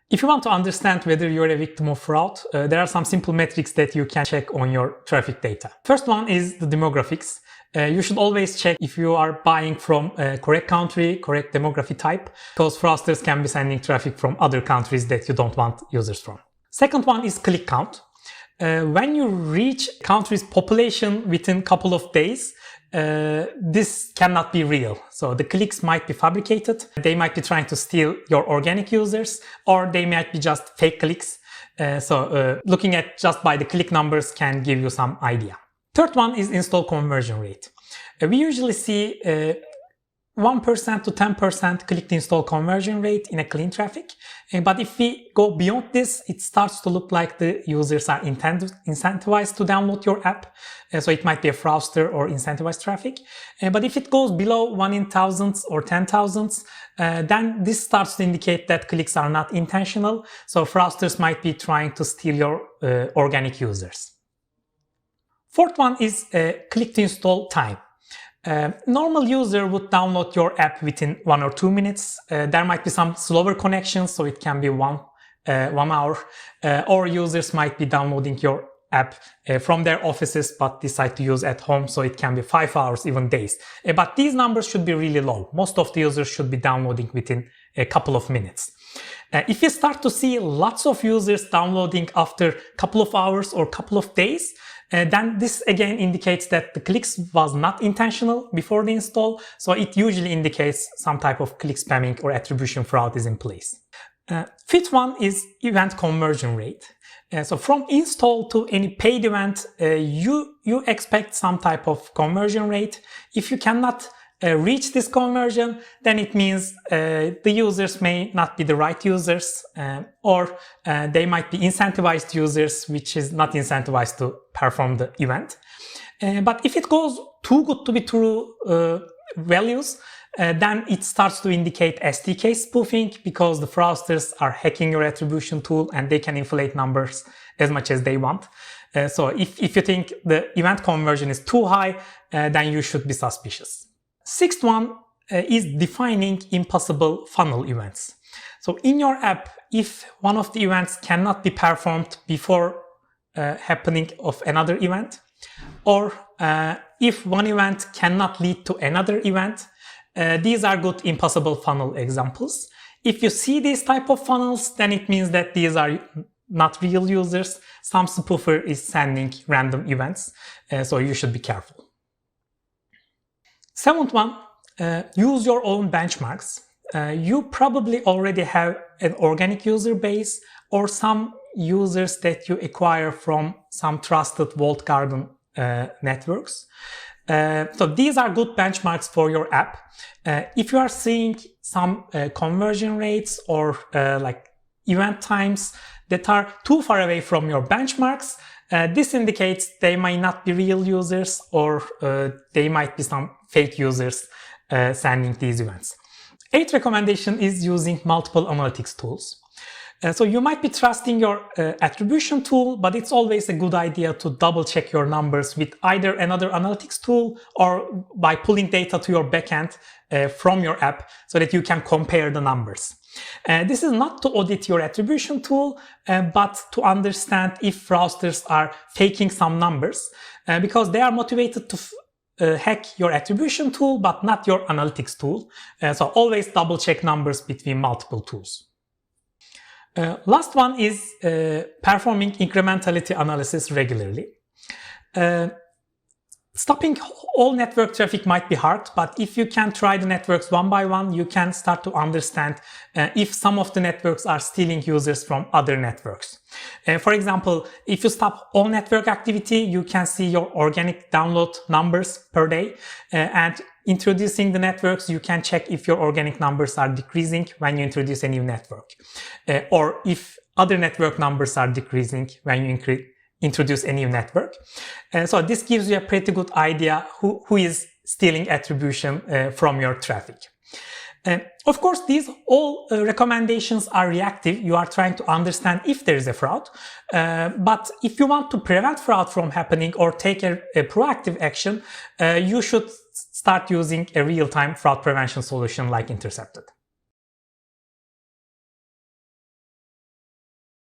If you want to understand whether you're a victim of fraud, there are some simple metrics that you can check on your traffic data. First one is the demographics. You should always check if you are buying from a correct country, correct demography type, because fraudsters can be sending traffic from other countries that you don't want users from. Second one is click count. When you reach a country's population within a couple of days, this cannot be real. So the clicks might be fabricated. They might be trying to steal your organic users, or they might be just fake clicks. Looking at just by the click numbers can give you some idea. Third one is install conversion rate. We usually see 1% to 10% click to install conversion rate in a clean traffic. But if we go beyond this, it starts to look like the users are incentivized to download your app. So it might be a fraudster or incentivized traffic. But if it goes below 1 in thousands or 10,000s, then this starts to indicate that clicks are not intentional. So fraudsters might be trying to steal your organic users. Fourth one is click to install time. Normal user would download your app within 1 or 2 minutes. There might be some slower connections, so it can be 1 hour. Or users might be downloading your app from their offices but decide to use at home, so it can be 5 hours, even days. But these numbers should be really low. Most of the users should be downloading within a couple of minutes. If you start to see lots of users downloading after a couple of hours or couple of days, then this again indicates that the clicks was not intentional before the install, so it usually indicates some type of click spamming or attribution fraud is in place. Fifth one is event conversion rate. So from install to any paid event, you expect some type of conversion rate. If you cannot reach this conversion, then it means the users may not be the right users, or they might be incentivized users, which is not incentivized to perform the event. But if it goes too good to be true values, then it starts to indicate SDK spoofing, because the fraudsters are hacking your attribution tool and they can inflate numbers as much as they want. So if you think the event conversion is too high, then you should be suspicious. Sixth one is defining impossible funnel events. So in your app, if one of the events cannot be performed before happening of another event, or if one event cannot lead to another event, these are good impossible funnel examples. If you see these type of funnels, then it means that these are not real users. Some spoofer is sending random events, so you should be careful. Seventh one, use your own benchmarks. You probably already have an organic user base or some users that you acquire from some trusted walled garden networks. So these are good benchmarks for your app. If you are seeing some conversion rates or like event times that are too far away from your benchmarks, this indicates they might not be real users, or they might be some fake users sending these events. Eighth recommendation is using multiple analytics tools. So you might be trusting your attribution tool, but it's always a good idea to double check your numbers with either another analytics tool or by pulling data to your backend from your app so that you can compare the numbers. This is not to audit your attribution tool, but to understand if fraudsters are faking some numbers, because they are motivated to hack your attribution tool, but not your analytics tool. So always double check numbers between multiple tools. Last one is performing incrementality analysis regularly. Stopping all network traffic might be hard, but if you can try the networks one by one, you can start to understand if some of the networks are stealing users from other networks. For example, if you stop all network activity, you can see your organic download numbers per day, and introducing the networks, you can check if your organic numbers are decreasing when you introduce a new network, or if other network numbers are decreasing when you introduce a new network. So this gives you a pretty good idea who is stealing attribution from your traffic. Of course, these all recommendations are reactive. You are trying to understand if there is a fraud. But if you want to prevent fraud from happening or take a proactive action, you should start using a real-time fraud prevention solution like Interceptd.